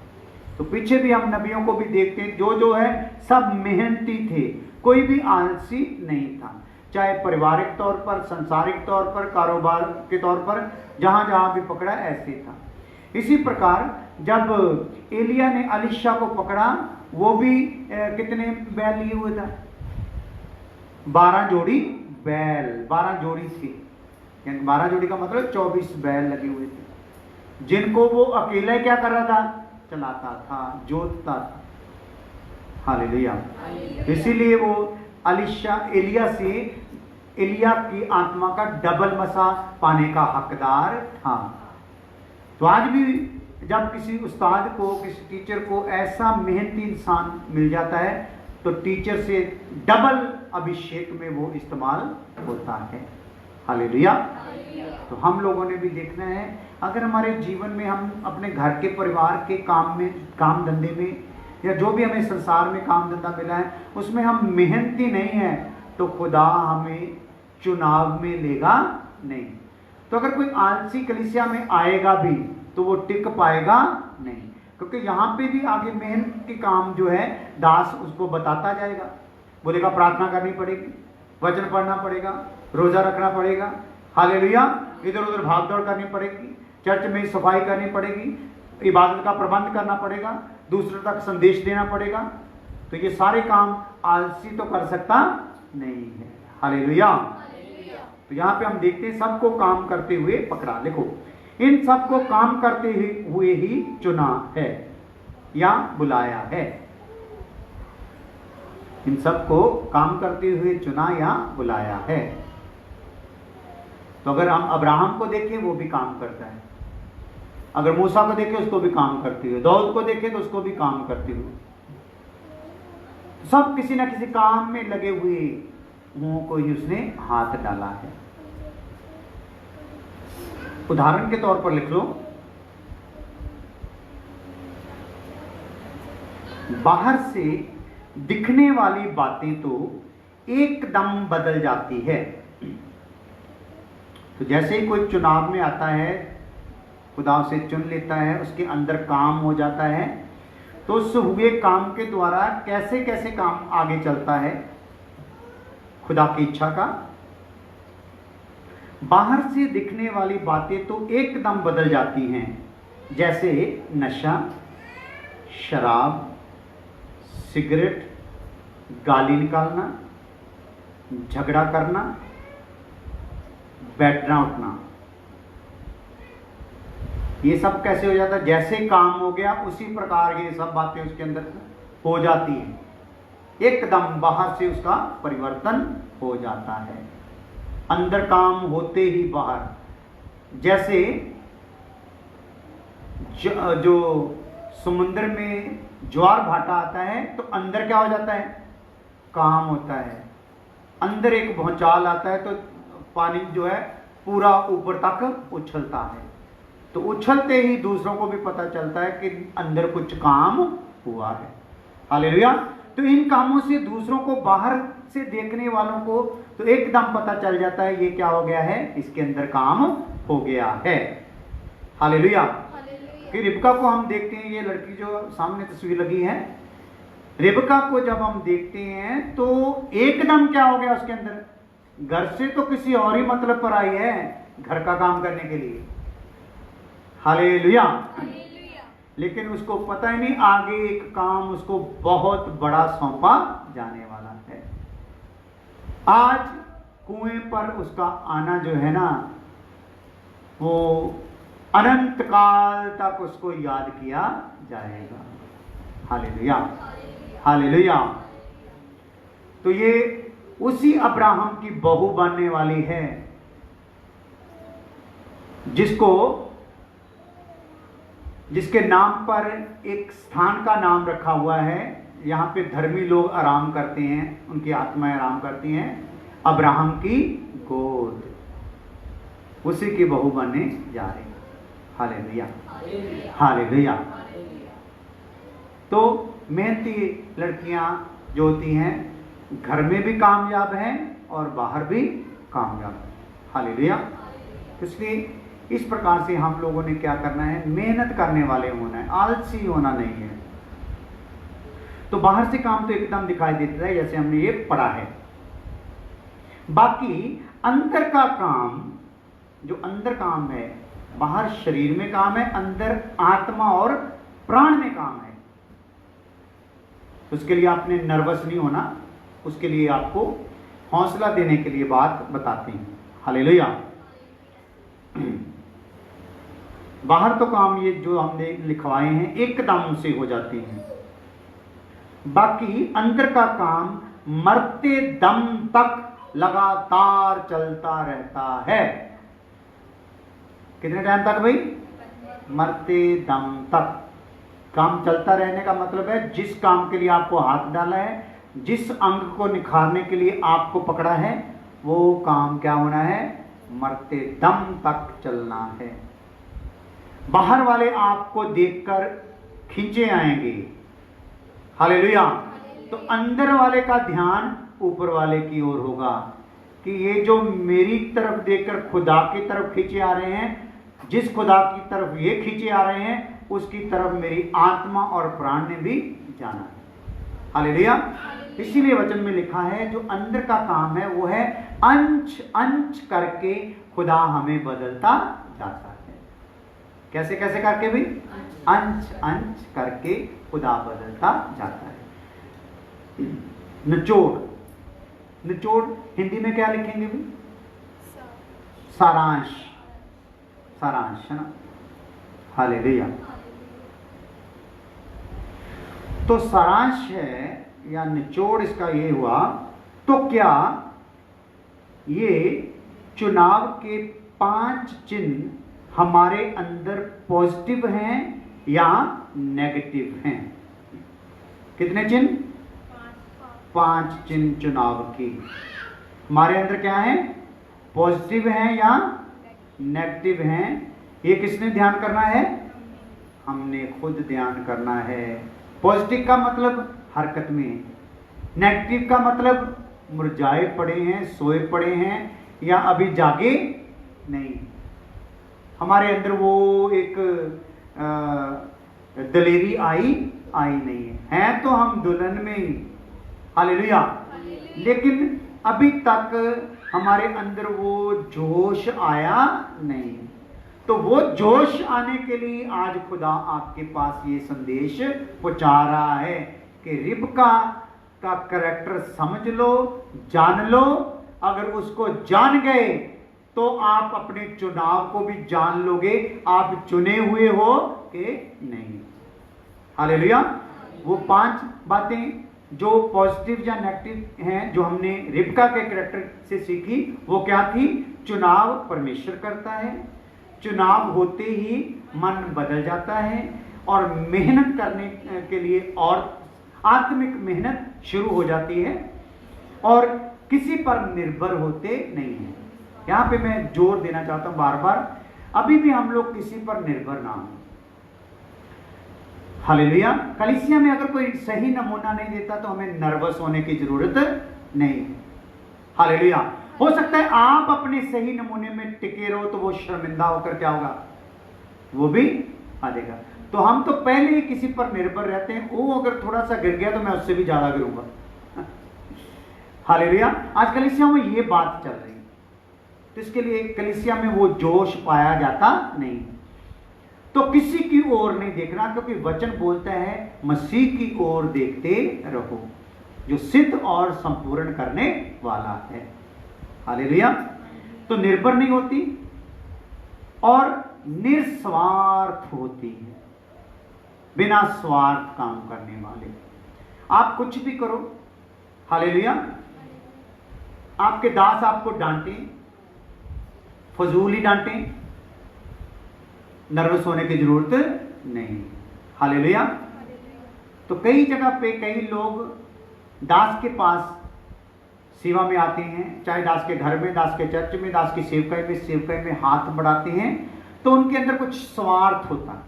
तो पीछे भी हम नबियों को भी देखते हैं, जो है सब मेहनती थे, कोई भी आलसी नहीं था। चाहे पारिवारिक तौर पर, सांसारिक तौर पर, कारोबार के तौर पर, जहां जहां भी पकड़ा ऐसे था। इसी प्रकार जब एलिया ने अलीशा को पकड़ा, वो भी कितने बैल लिए हुए था? 12 जोड़ी बैल, 12 जोड़ी थी। 12 जोड़ी का मतलब 24 बैल लगे हुए थे, जिनको वो अकेला क्या कर रहा था? चलाता था, जोतता था। हालेलुया। इसीलिए वो अलीशा एलिया से एलिया की आत्मा का डबल मसा पाने का हकदार था। तो आज भी जब किसी उस्ताद को, किसी टीचर को ऐसा मेहनती इंसान मिल जाता है तो टीचर से डबल अभिषेक में वो इस्तेमाल होता है। हालेलुया। तो हम लोगों ने भी देखना है, अगर हमारे जीवन में हम अपने घर के परिवार के काम में, काम धंधे में, या जो भी हमें संसार में काम धंधा मिला है उसमें हम मेहनती नहीं है तो खुदा हमें चुनाव में लेगा नहीं। तो अगर कोई आलसी कलीसिया में आएगा भी तो वो टिक पाएगा नहीं, क्योंकि यहाँ पे भी आगे मेहनत के काम जो है दास उसको बताता जाएगा। बोलेगा प्रार्थना करनी पड़ेगी, वचन पढ़ना पड़ेगा, रोजा रखना पड़ेगा। हालेलुया। इधर उधर भाग दौड़ करनी पड़ेगी, चर्च में सफाई करनी पड़ेगी, इबादत का प्रबंध करना पड़ेगा, दूसरों तक संदेश देना पड़ेगा। तो ये सारे काम आलसी तो कर सकता नहीं है। हालेलुया। तो यहाँ पे हम देखते हैं सबको काम करते हुए पकड़ा। लिखो, इन सबको काम करते हुए ही चुना है या बुलाया है। इन सबको काम करते हुए चुना या बुलाया है। तो अगर हम अब्राहम को देखें वो भी काम करता है, अगर मूसा को देखें उसको भी काम करते हुए, दाऊद को देखें तो उसको भी काम करते हुए। सब किसी ना किसी काम में लगे हुए को ही उसने हाथ डाला है। उदाहरण के तौर पर लिख लो, बाहर से दिखने वाली बातें तो एकदम बदल जाती है। तो जैसे ही कोई चुनाव में आता है, खुदा उसे चुन लेता है, उसके अंदर काम हो जाता है, तो उस हुए काम के द्वारा कैसे कैसे काम आगे चलता है खुदा की इच्छा का। बाहर से दिखने वाली बातें तो एकदम बदल जाती हैं, जैसे नशा, शराब, सिगरेट, गाली निकालना, झगड़ा करना, बैठना उठना, ये सब कैसे हो जाता है? जैसे काम हो गया उसी प्रकार ये सब बातें उसके अंदर हो जाती हैं, एकदम बाहर से उसका परिवर्तन हो जाता है, अंदर काम होते ही बाहर। जैसे जो समुद्र में ज्वार भाटा आता है तो अंदर क्या हो जाता है? काम होता है। अंदर एक भूचाल आता है तो पानी जो है पूरा ऊपर तक उछलता है, तो उछलते ही दूसरों को भी पता चलता है कि अंदर कुछ काम हुआ है। हालेलुया। तो इन कामों से दूसरों को, बाहर से देखने वालों को तो एकदम पता चल जाता है ये क्या हो गया है, इसके अंदर काम हो गया है। हालेलुया। फिर रिबका को हम देखते हैं, ये लड़की जो सामने तस्वीर लगी है, रिबका को जब हम देखते हैं तो एकदम क्या हो गया उसके अंदर? घर से तो किसी और ही मतलब पर आई है, घर का काम करने के लिए। हालेलुया। लेकिन उसको पता ही नहीं आगे एक काम उसको बहुत बड़ा सौंपा जाने वाला है। आज कुएं पर उसका आना जो है ना, वो अनंत काल तक उसको याद किया जाएगा। Hallelujah, hallelujah. तो ये उसी अब्राहम की बहू बनने वाली है जिसके नाम पर एक स्थान का नाम रखा हुआ है। यहाँ पे धर्मी लोग आराम करते हैं, उनकी आत्माएं आराम करती हैं। अब्राहम की गोद, उसी की बहू बनने जा रही है। Hallelujah, hallelujah. तो मेहनती लड़कियां जो होती हैं, घर में भी कामयाब हैं और बाहर भी कामयाब हैं। हालेलुया। इसलिए इस प्रकार से हम लोगों ने क्या करना है? मेहनत करने वाले होना है, आलसी होना नहीं है। तो बाहर से काम तो एकदम दिखाई देता है, जैसे हमने ये पढ़ा है। बाकी अंदर का काम, जो अंदर काम है, बाहर शरीर में काम है, अंदर आत्मा और प्राण में काम है। उसके लिए आपने नर्वस नहीं होना, उसके लिए आपको हौसला देने के लिए बात बताते हैं। हालेलुया। बाहर तो काम ये जो हमने लिखवाए हैं एकदम से हो जाती हैं, बाकी अंदर का काम मरते दम तक लगातार चलता रहता है। कितने टाइम तक भाई? मरते दम तक काम चलता रहने का मतलब है जिस काम के लिए आपको हाथ डाला है, जिस अंग को निखारने के लिए आपको पकड़ा है, वो काम क्या होना है? मरते दम तक चलना है। बाहर वाले आपको देखकर खींचे आएंगे। हालेलुया। तो अंदर वाले का ध्यान ऊपर वाले की ओर होगा कि ये जो मेरी तरफ देखकर खुदा की तरफ खींचे आ रहे हैं, जिस खुदा की तरफ ये खींचे आ रहे हैं, उसकी तरफ मेरी आत्मा और प्राण ने भी जाना है। हालेलुया। इसीलिए वचन में लिखा है जो अंदर का काम है वो है अंश अंश करके खुदा हमें बदलता जाता है। कैसे कैसे करके भी? अंश अंश करके खुदा बदलता जाता है। निचोड़, निचोड़ हिंदी में क्या लिखेंगे भी? सारांश, सारांश है ना। हालेलुया। तो सारांश है या निचोड़ इसका ये हुआ। तो क्या ये चुनाव के 5 चिन्ह हमारे अंदर पॉजिटिव हैं या नेगेटिव हैं? कितने चिन्ह? 5 चिन्ह चुनाव की। हमारे अंदर क्या है, पॉजिटिव है या नेगेटिव है, ये किसने ध्यान करना है, हमने खुद ध्यान करना है। पॉजिटिव का मतलब हरकत में, नेगेटिव का मतलब मुरझाए पड़े हैं, सोए पड़े हैं या अभी जागे नहीं। हमारे अंदर वो एक दलेरी आई नहीं है तो हम दुल्हन में ही, हालेलुया, लेकिन अभी तक हमारे अंदर वो जोश आया नहीं। तो वो जोश आने के लिए आज खुदा आपके पास ये संदेश पहुंचा रहा है कि रिबका का कैरेक्टर समझ लो, जान लो। अगर उसको जान गए तो आप अपने चुनाव को भी जान लोगे, आप चुने हुए हो कि नहीं। हालेलुया। वो 5 बातें जो पॉजिटिव या नेगेटिव हैं जो हमने रिबका के कैरेक्टर से सीखी, वो क्या थी? चुनाव परमेश्वर करता है, चुनाव होते ही मन बदल जाता है और मेहनत करने के लिए और आत्मिक मेहनत शुरू हो जाती है और किसी पर निर्भर होते नहीं है। यहां पे मैं जोर देना चाहता हूं बार बार, अभी भी हम लोग किसी पर निर्भर ना हो। हालेलुया। कलीसिया में अगर कोई सही नमूना नहीं देता तो हमें नर्वस होने की जरूरत नहीं। हालेलुया। हो सकता है आप अपने सही नमूने में टिके रहो तो वो शर्मिंदा होकर क्या होगा, वो भी आ जाएगा। तो हम तो पहले ही किसी पर निर्भर रहते हैं, वो अगर थोड़ा सा गिर गया तो मैं उससे भी ज्यादा गिरूंगा। हालेलुया। आज कलीसिया में ये बात चल रही है, तो इसके लिए कलीसिया में वो जोश पाया जाता नहीं। तो किसी की ओर नहीं देखना, क्योंकि वचन बोलता है मसीह की ओर देखते रहो जो सिद्ध और संपूर्ण करने वाला है। हालेलुया। तो निर्भर नहीं होती और निस्वार्थ होती है, बिना स्वार्थ काम करने वाले। आप कुछ भी करो, हालेलुया, आपके दास आपको डांटे, फजूल ही डांटे, नर्वस होने की जरूरत नहीं। हालेलुया। तो कई जगह पे कई लोग दास के पास सेवा में आते हैं, चाहे दास के घर में, दास के चर्च में, दास की सेवकाई में हाथ बढ़ाते हैं, तो उनके अंदर कुछ स्वार्थ होता है,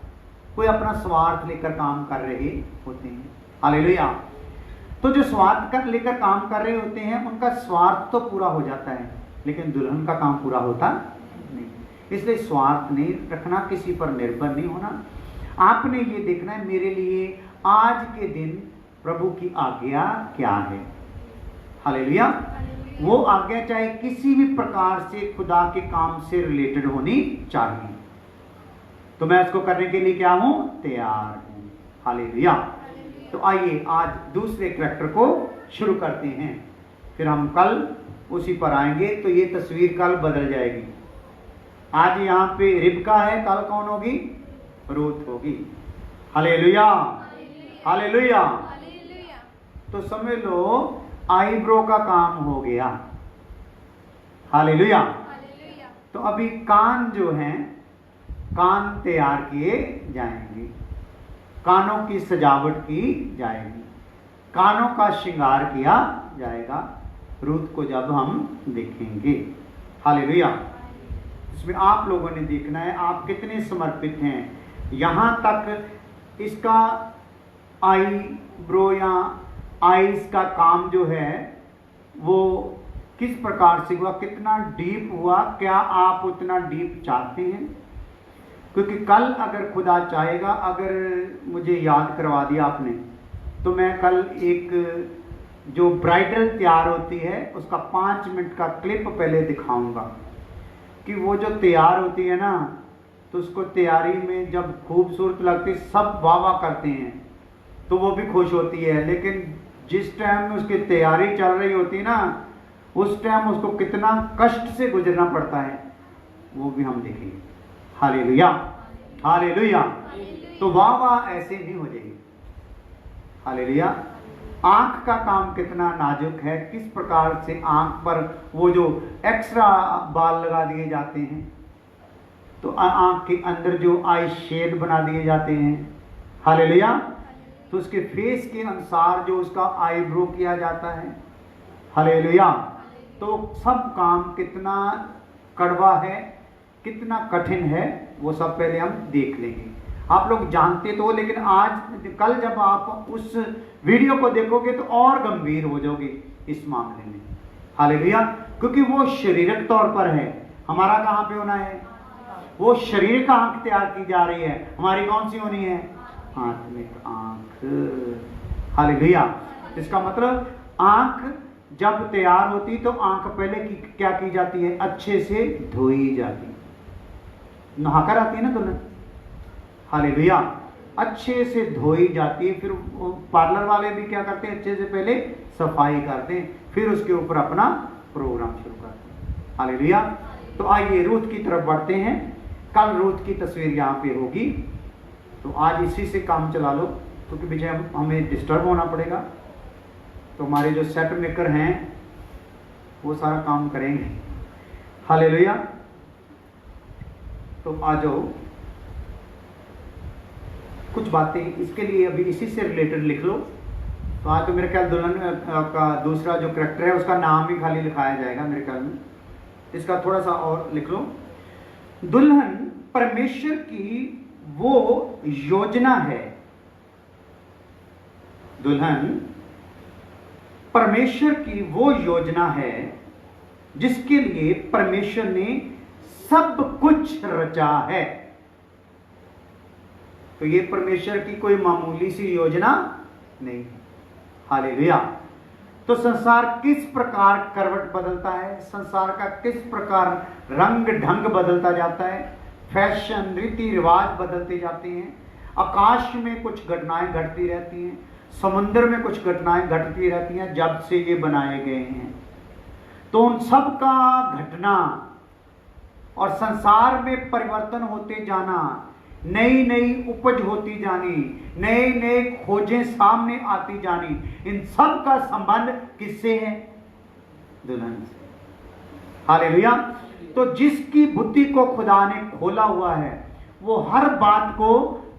कोई अपना स्वार्थ लेकर काम कर रहे होते हैं। हालेलुया। तो जो स्वार्थ कर लेकर काम कर रहे होते हैं उनका स्वार्थ तो पूरा हो जाता है, लेकिन दुल्हन का काम पूरा होता नहीं। इसलिए स्वार्थ नहीं रखना, किसी पर निर्भर नहीं होना। आपने ये देखना है मेरे लिए आज के दिन प्रभु की आज्ञा क्या है। हालेलुया। वो आज्ञा चाहे किसी भी प्रकार से खुदा के काम से रिलेटेड होनी चाहिए, तो मैं उसको करने के लिए क्या हूं, तैयार हूं। हालेलुया। तो आइए आज दूसरे कैरेक्टर को शुरू करते हैं, फिर हम कल उसी पर आएंगे। तो ये तस्वीर कल बदल जाएगी। आज यहाँ पे रिबका है, कल कौन होगी, रूथ होगी। हालेलुया। हालेलुया। तो समझ लो आईब्रो का काम हो गया। हालेलुया। तो अभी कान जो हैं, कान तैयार किए जाएंगे, कानों की सजावट की जाएगी, कानों का श्रृंगार किया जाएगा रूथ को जब हम देखेंगे। हालेलुया। इसमें आप लोगों ने देखना है आप कितने समर्पित हैं। यहाँ तक इसका आईब्रो या आईज का काम जो है वो किस प्रकार से हुआ, कितना डीप हुआ, क्या आप उतना डीप चाहते हैं? क्योंकि कल अगर खुदा चाहेगा, अगर मुझे याद करवा दिया आपने, तो मैं कल एक जो ब्राइडल तैयार होती है उसका 5 मिनट का क्लिप पहले दिखाऊंगा कि वो जो तैयार होती है ना, तो उसको तैयारी में जब खूबसूरत लगती, सब वाह वाह करते हैं तो वो भी खुश होती है, लेकिन जिस टाइम में उसकी तैयारी चल रही होती है ना, उस टाइम उसको कितना कष्ट से गुजरना पड़ता है वो भी हम देखेंगे। हालेलुया। हालेलुया। तो वाह वाह ऐसे नहीं हो जाएगी। हालेलुया। आंख का काम कितना नाजुक है, किस प्रकार से आंख पर वो जो एक्स्ट्रा बाल लगा दिए जाते हैं, तो आंख के अंदर जो आई शेड बना दिए जाते हैं। हालेलुया। तो उसके फेस के अनुसार जो उसका आईब्रो किया जाता है, हालेलुया, तो सब काम कितना कड़वा है, कितना कठिन है, वो सब पहले हम देख लेंगे। आप लोग जानते तो हो, लेकिन आज कल जब आप उस वीडियो को देखोगे तो और गंभीर हो जाओगे इस मामले में, हालेलुया, क्योंकि वो शारीरिक तौर पर है। हमारा कहाँ पे होना है? वो शरीर का आंख तैयार की जा रही है, हमारी कौन सी होनी है? आत्मिक आंख, हालेलुया। इसका मतलब आंख जब तैयार होती तो आंख पहले क्या की जाती है? अच्छे से धोई जाती है, नहाकर आती है ना दुल्हन, हालेलुया, अच्छे से धोई जाती है। फिर पार्लर वाले भी क्या करते हैं? अच्छे से पहले सफाई करते हैं, फिर उसके ऊपर अपना प्रोग्राम शुरू करते हैं, हालेलुया। तो आइए रूथ की तरफ बढ़ते हैं। कल रूथ की तस्वीर यहाँ पे होगी, तो आज इसी से काम चला लो, क्योंकि पीछे हमें डिस्टर्ब होना पड़ेगा। तो हमारे जो सेट मेकर हैं वो सारा काम करेंगे, हालेलुया। तो आ जाओ, कुछ बातें इसके लिए अभी इसी से रिलेटेड लिख लो। तो आज तो मेरे ख्याल दुल्हन का दूसरा जो कैरेक्टर है उसका नाम ही खाली लिखाया जाएगा मेरे ख्याल में, इसका थोड़ा सा और लिख लो। दुल्हन परमेश्वर की वो योजना है, दुल्हन परमेश्वर की वो योजना है जिसके लिए परमेश्वर ने सब कुछ रचा है। तो ये परमेश्वर की कोई मामूली सी योजना नहीं, हालेलुया। तो संसार किस प्रकार करवट बदलता है, संसार का किस प्रकार रंग ढंग बदलता जाता है, फैशन रीति रिवाज बदलते जाते हैं, आकाश में कुछ घटनाएं घटती रहती हैं, समुद्र में कुछ घटनाएं घटती रहती हैं जब से ये बनाए गए हैं। तो उन सब का घटना और संसार में परिवर्तन होते जाना, नई नई उपज होती जानी, नए नए खोजें सामने आती जानी, इन सब का संबंध किससे है? दुल्हन से, हालेलुया। तो जिसकी बुद्धि को खुदा ने खोला हुआ है वो हर बात को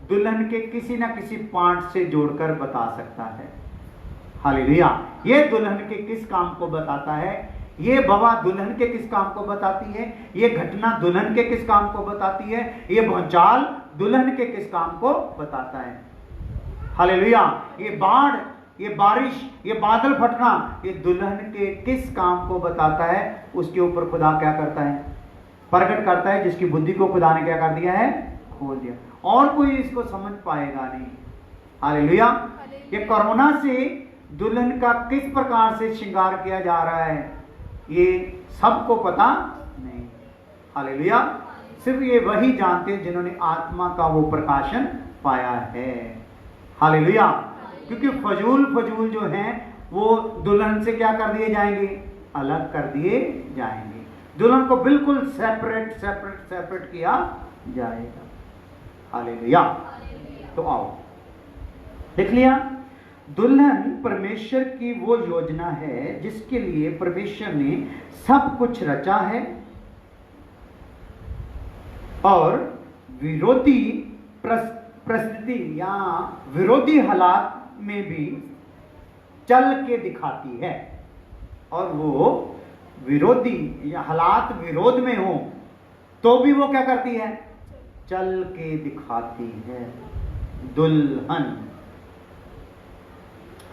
दुल्हन के किसी ना किसी पार्ट से जोड़कर बता सकता है, हालेलुया। ये दुल्हन के किस काम को बताता है, ये बवा दुल्हन के किस काम को बताती है, ये घटना दुल्हन के किस काम को बताती है, ये भूचाल दुल्हन के किस काम को बताता है, हालेलुया। ये बाढ़, ये बारिश, ये बादल फटना, ये दुल्हन के किस काम को बताता है, उसके ऊपर खुदा क्या करता है? प्रकट करता है, जिसकी बुद्धि को खुदा ने क्या कर दिया है? खोल दिया। और कोई इसको समझ पाएगा नहीं, हालेलुया। ये कोरोना से दुल्हन का किस प्रकार से श्रृंगार किया जा रहा है ये सबको पता नहीं, हालेलुया। सिर्फ ये वही जानते हैं जिन्होंने आत्मा का वो प्रकाशन पाया है, हालेलुया। क्योंकि फजूल जो हैं वो दुल्हन से क्या कर दिए जाएंगे? अलग कर दिए जाएंगे। दुल्हन को बिल्कुल सेपरेट किया जाएगा, हालेलुया। तो आओ, देख लिया, दुल्हन परमेश्वर की वो योजना है जिसके लिए परमेश्वर ने सब कुछ रचा है और विरोधी परिस्थिति या विरोधी हालात में भी चल के दिखाती है। और वो विरोधी या हालात विरोध में हो तो भी वो क्या करती है? चल के दिखाती है दुल्हन,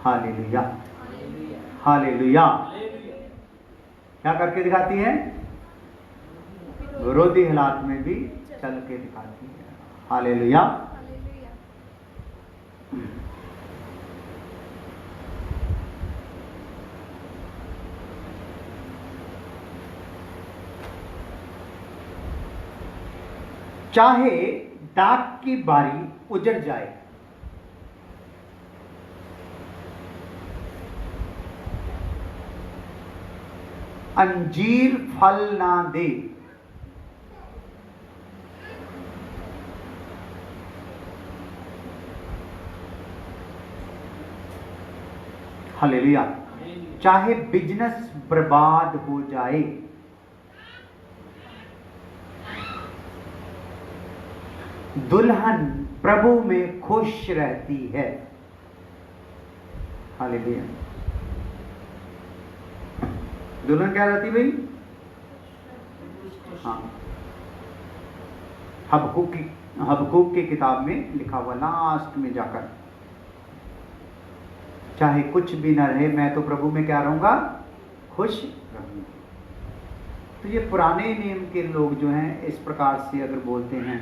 हालेलुया, हालेलुया। क्या करके दिखाती है? विरोधी हालात में भी चल के दिखाती है, हालेलुया। चाहे डाक की बारी उजड़ जाए, अंजीर फल ना दे, हालेलुया। चाहे बिजनेस बर्बाद हो जाए, दुल्हन प्रभु में खुश रहती है, हालेलुया। दुल्हन क्या रहती भाई? हाँ, हबक्कूक की किताब में लिखा हुआ लास्ट में जाकर, चाहे कुछ भी ना रहे मैं तो प्रभु में क्या रहूंगा? खुश रहूंगा। तो ये पुराने नियम के लोग जो हैं इस प्रकार से अगर बोलते हैं,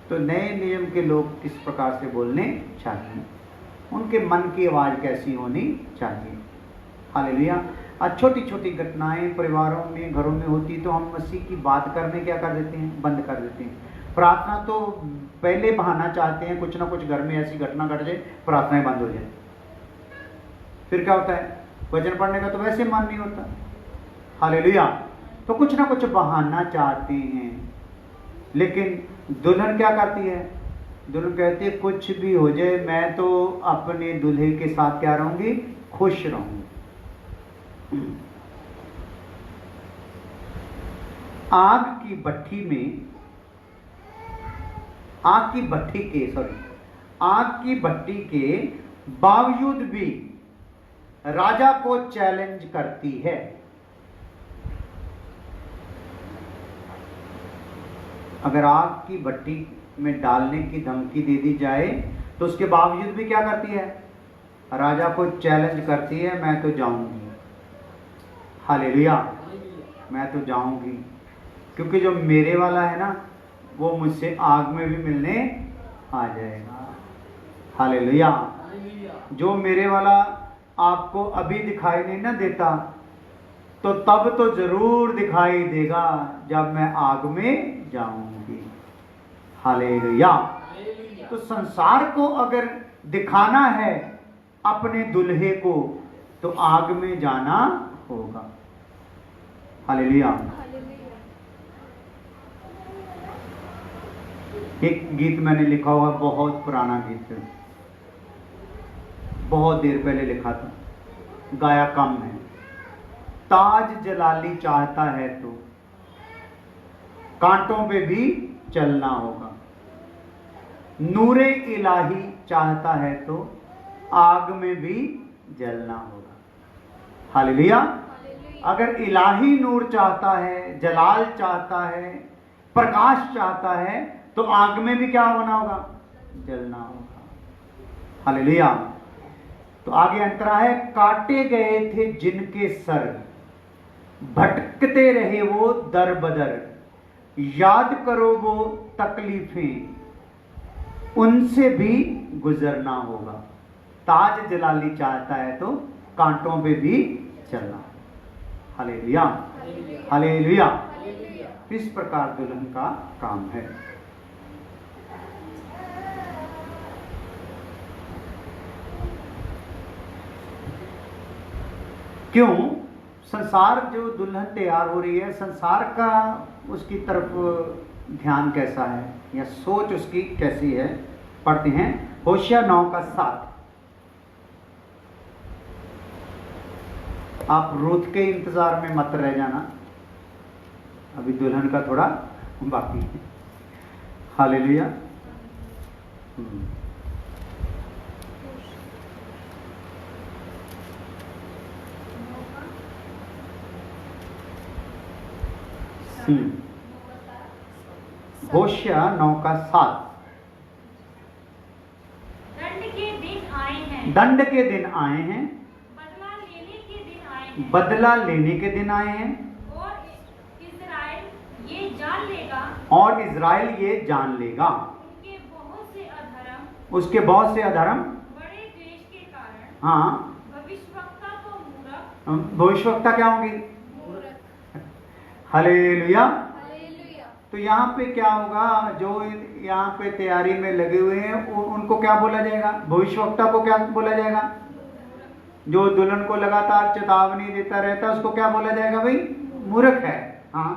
तो नए नियम के लोग किस प्रकार से बोलने चाहिए, उनके मन की आवाज़ कैसी होनी चाहिए। हालेलुया। आज छोटी छोटी घटनाएं परिवारों में, घरों में होती तो हम मसीह की बात करने क्या कर देते हैं? बंद कर देते हैं। प्रार्थना तो पहले बहाना चाहते हैं, कुछ ना कुछ घर में ऐसी घटना घट जाए, प्रार्थनाएं बंद हो जाए। फिर क्या होता है? वचन पढ़ने का तो वैसे मन नहीं होता। हालेलुया। तो कुछ ना कुछ बहाना चाहते हैं। लेकिन दुल्हन क्या करती है? दुल्हन कहती है कुछ भी हो जाए मैं तो अपने दूल्हे के साथ क्या रहूंगी? खुश रहूंगी। आग की भट्टी के बावजूद भी राजा को चैलेंज करती है। अगर आग की भट्टी में डालने की धमकी दे दी जाए तो उसके बावजूद भी क्या करती है? राजा को चैलेंज करती है, मैं तो जाऊंगी। हालेलुया। मैं तो जाऊंगी, क्योंकि जो मेरे वाला है ना वो मुझसे आग में भी मिलने आ जाएगा। हालेलुया। जो मेरे वाला आपको अभी दिखाई नहीं ना देता, तो तब तो जरूर दिखाई देगा जब मैं आग में जाऊंगी। हालेलुया। तो संसार को अगर दिखाना है अपने दुल्हे को तो आग में जाना होगा। हालेलुया। एक गीत मैंने लिखा हुआ, बहुत पुराना गीत है, बहुत देर पहले लिखा था, गाया कम है। ताज जलाली चाहता है तो कांटों पे भी चलना होगा, नूरे इलाही चाहता है तो आग में भी जलना होगा। हालेलुया। अगर इलाही नूर चाहता है, जलाल चाहता है, प्रकाश चाहता है, तो आग में भी क्या होना होगा? जलना होगा। हालेलुया। तो आगे अंतरा है, काटे गए थे जिनके सर, भटकते रहे वो दर बदर, याद करो वो तकलीफें, उनसे भी गुजरना होगा। ताज जलाली चाहता है तो कांटों पे भी चलना। हालेलुया। हालेलुया। इस प्रकार दुल्हन का काम है। क्यों? संसार जो दुल्हन तैयार हो रही है, संसार का उसकी तरफ ध्यान कैसा है या सोच उसकी कैसी है? पढ़ते हैं होशिया 9:7। आप रूथ के इंतजार में मत रह जाना, अभी दुल्हन का थोड़ा बाकी है। हालेलुया। होशिया 9:7। दंड के दिन आए हैं, दंड के दिन आए हैं, बदला लेने के दिन आए हैं, बदला लेने के दिन आए हैं, और इस्राएल ये जान लेगा, और इज़राइल ये जान लेगा उनके बहुत से अधर्म, उसके बहुत से अधर्म, बड़े द्वेष के कारण। हाँ, भविष्यवक्ता तो मूर्ख, भविष्यवक्ता क्या होंगे? हालेलुया। तो यहाँ पे क्या होगा? जो यहाँ पे तैयारी में लगे हुए हैं उनको क्या बोला जाएगा? भविष्यवक्ता को क्या बोला जाएगा? जो दुल्हन को लगातार चेतावनी देता रहता है उसको क्या बोला जाएगा? भाई मूर्ख है। हाँ।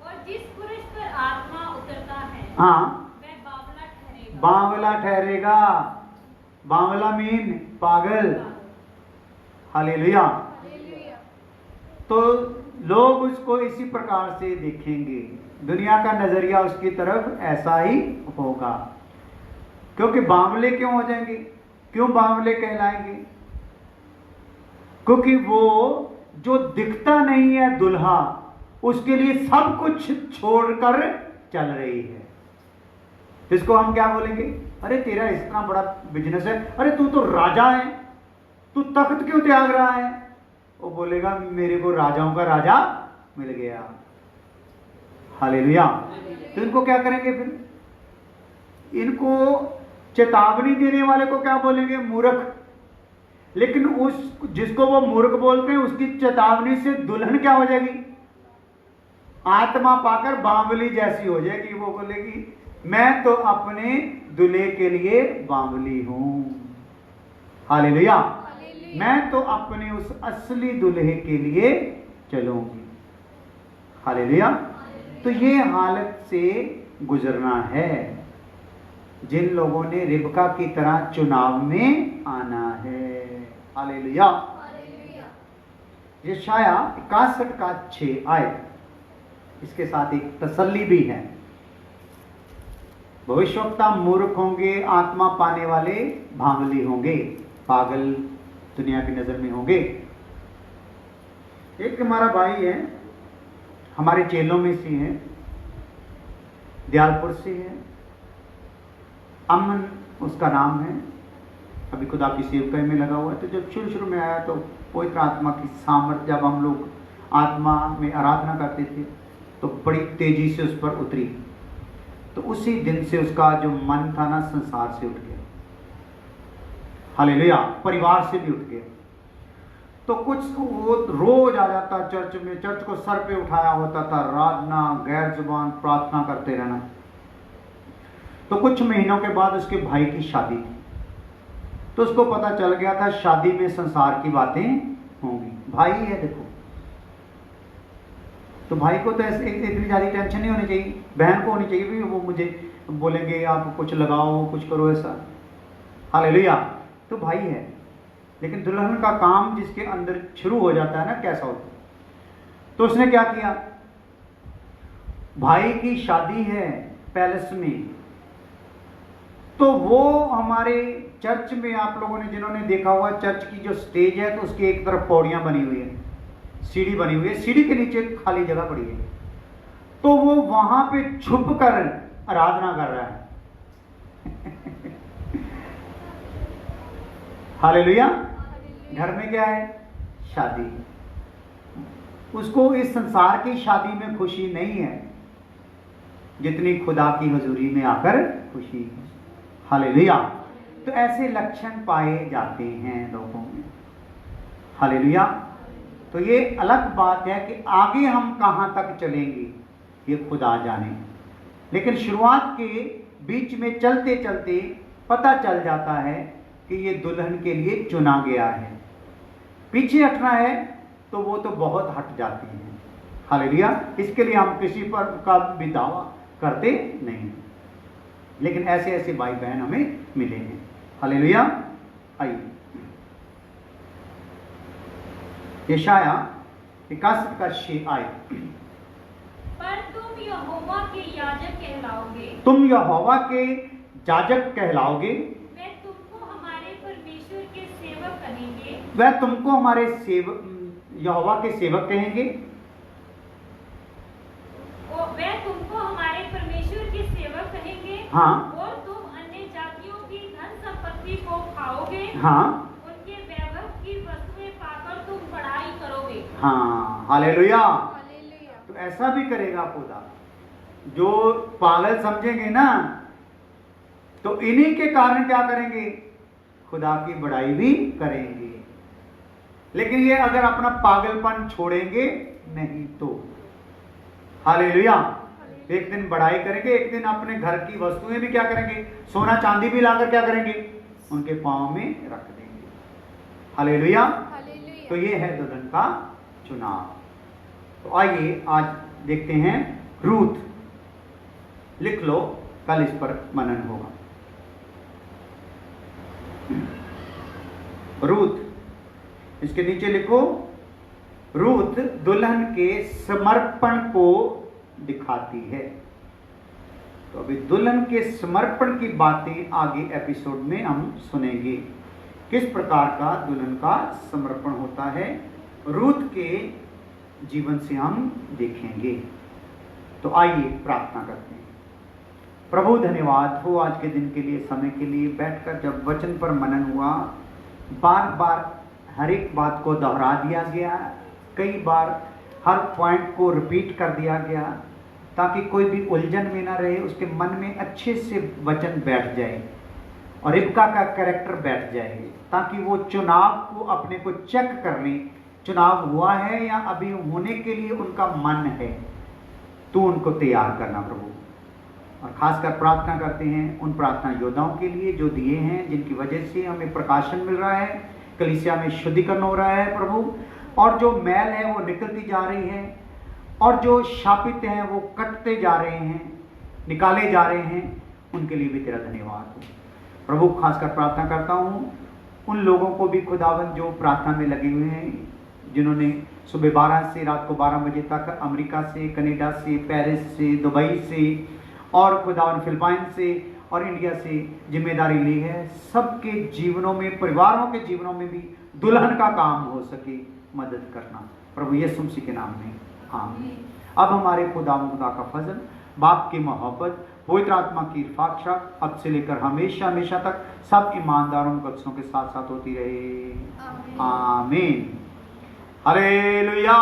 और जिस पुरुष पर आत्मा उतरता है, हाँ, वह बावला ठहरेगा। बावला ठहरेगा। बावला मीन पागल। हालेलुया। तो लोग उसको इसी प्रकार से देखेंगे, दुनिया का नजरिया उसकी तरफ ऐसा ही होगा। क्योंकि बावले क्यों हो जाएंगे? क्यों बावले कहलाएंगे? क्योंकि वो जो दिखता नहीं है दुल्हा, उसके लिए सब कुछ छोड़कर चल रही है। इसको हम क्या बोलेंगे? अरे तेरा इतना बड़ा बिजनेस है, अरे तू तो राजा है, तू तख्त क्यों त्याग रहा है? वो बोलेगा मेरे को राजाओं का राजा मिल गया। हालेलुया। तो इनको क्या करेंगे फिर? इनको चेतावनी देने वाले को क्या बोलेंगे? मूर्ख। लेकिन उस जिसको वो मूर्ख बोलते हैं, उसकी चेतावनी से दुल्हन क्या हो जाएगी? आत्मा पाकर बावली जैसी हो जाएगी। वो बोलेगी मैं तो अपने दूल्हे के लिए बावली हूं। हालेलुया। मैं तो अपने उस असली दूल्हे के लिए चलूंगी। हालेलुया। तो ये हालत से गुजरना है जिन लोगों ने रिबका की तरह चुनाव में आना है। हालेलुया। यशाया 61:6 आयत, इसके साथ एक तसल्ली भी है। भविष्यवक्ता मूर्ख होंगे, आत्मा पाने वाले भांवली होंगे, पागल दुनिया की नजर में होंगे। एक हमारा भाई है, हमारे चेलों में से है, दयालपुर से है, अमन उसका नाम है। अभी खुदा की सेवकाई में लगा हुआ है। तो जब शुरू में आया तो पवित्र आत्मा की सामर्थ, जब हम लोग आत्मा में आराधना करते थे तो बड़ी तेजी से उस पर उतरी। तो उसी दिन से उसका जो मन था ना, संसार से उठ गया। हालेलुया। परिवार से भी उठ गया। तो कुछ वो रोज आ जाता चर्च में, चर्च को सर पे उठाया होता था, आराधना, गैर जुबान प्रार्थना करते रहना। तो कुछ महीनों के बाद उसके भाई की शादी थी। तो उसको पता चल गया था शादी में संसार की बातें होंगी। भाई है देखो, तो भाई को तो ऐसे इतनी ज़्यादा टेंशन नहीं होनी चाहिए। बहन को होनी चाहिए भी, वो मुझे बोलेंगे आप कुछ लगाओ, कुछ करो ऐसा। हालेलुया। तो भाई है, लेकिन दुल्हन का काम जिसके अंदर शुरू हो जाता है ना, कैसा होता है। तो उसने क्या किया? भाई की शादी है पैलेस में। तो वो हमारे चर्च में, आप लोगों ने जिन्होंने देखा हुआ, चर्च की जो स्टेज है तो उसकी एक तरफ पौड़ियां बनी हुई है, सीढ़ी बनी हुई है, सीढ़ी के नीचे खाली जगह पड़ी है। तो वो वहां पे छुप कर आराधना कर रहा है। हालेलुया। घर में क्या है? शादी। उसको इस संसार की शादी में खुशी नहीं है जितनी खुदा की हुजूरी में आकर खुशी है। हालेलुया। तो ऐसे लक्षण पाए जाते हैं लोगों में। हालेलुया। तो ये अलग बात है कि आगे हम कहां तक चलेंगे ये खुदा जाने, लेकिन शुरुआत के बीच में चलते चलते पता चल जाता है कि ये दुल्हन के लिए चुना गया है। पीछे हटना है तो वो तो बहुत हट जाती है। हालेलुया। इसके लिए हम किसी पर का भी दावा करते नहीं, लेकिन ऐसे ऐसे भाई बहन हमें मिले हैं। हालेलुया। आइए यशाया 61:6 आयत। पर तुम यहोवा के याजक कहलाओगे। तुम यहोवा के याजक कहलाओगे। वे तुमको हमारे परमेश्वर के सेवक कहेंगे। वह तुमको हमारे यहोवा के सेवक कहेंगे। वे तुमको हमारे परमेश्वर के सेवक कहेंगे। हाँ। और तुम अन्य जातियों की धन संपत्ति को खाओगे। हाँ। उनके वैभव की वस्तुएं पाकर तुम बढ़ाई करोगे। हाँ। हालेलुया। तो ऐसा भी करेगा खुदा। जो पागल समझेंगे ना, तो इन्हीं के कारण क्या करेंगे? खुदा की बड़ाई भी करेंगे। लेकिन ये अगर अपना पागलपन छोड़ेंगे नहीं तो। हालेलुया। एक दिन बड़ाई करेंगे, एक दिन अपने घर की वस्तुएं भी क्या करेंगे? सोना चांदी भी लाकर क्या करेंगे? उनके पांव में रख देंगे। हालेलुया। तो ये है दुल्हन का चुनाव। तो आइए आज देखते हैं रूथ। लिख लो, कल इस पर मनन होगा। रूथ, इसके नीचे लिखो, रूथ दुल्हन के समर्पण को दिखाती है। तो अभी दुल्हन के समर्पण की बातें आगे एपिसोड में हम सुनेंगे। किस प्रकार का दुल्हन का समर्पण होता है, रूत के जीवन से हम देखेंगे। तो आइए प्रार्थना करते हैं। प्रभु धन्यवाद हो आज के दिन के लिए, समय के लिए। बैठकर जब वचन पर मनन हुआ, बार बार हर एक बात को दोहरा दिया गया, कई बार हर पॉइंट को रिपीट कर दिया गया, ताकि कोई भी उलझन में ना रहे, उसके मन में अच्छे से वचन बैठ जाए और रिबका का कैरेक्टर बैठ जाए, ताकि वो चुनाव को अपने को चेक कर ले, चुनाव हुआ है या अभी होने के लिए उनका मन है। तो उनको तैयार करना प्रभु। और खासकर प्रार्थना करते हैं उन प्रार्थना योद्धाओं के लिए जो दिए हैं, जिनकी वजह से हमें प्रकाशन मिल रहा है, कलीसिया में शुद्धिकरण हो रहा है प्रभु, और जो मैल है वो निकलती जा रही है, और जो शापित हैं वो कटते जा रहे हैं, निकाले जा रहे हैं, उनके लिए भी तेरा धन्यवाद हो प्रभु। खासकर प्रार्थना करता हूँ उन लोगों को भी खुदावन जो प्रार्थना में लगे हुए हैं, जिन्होंने सुबह 12 से रात को 12 बजे तक अमेरिका से, कनाडा से, पेरिस से, दुबई से और खुदावन फिलिपाइन से और इंडिया से जिम्मेदारी ली है। सबके जीवनों में, परिवारों के जीवनों में भी दुल्हन का काम हो सके, मदद करना प्रभु यीशु मसीह के नाम में, आमीन। अब हमारे खुदा का फजल, बाप की मोहब्बत, पवित्र आत्मा की इरफाक़त अब से लेकर हमेशा हमेशा तक सब ईमानदारों मुकद्दसों के साथ साथ होती रहे, आमीन। हालेलुया।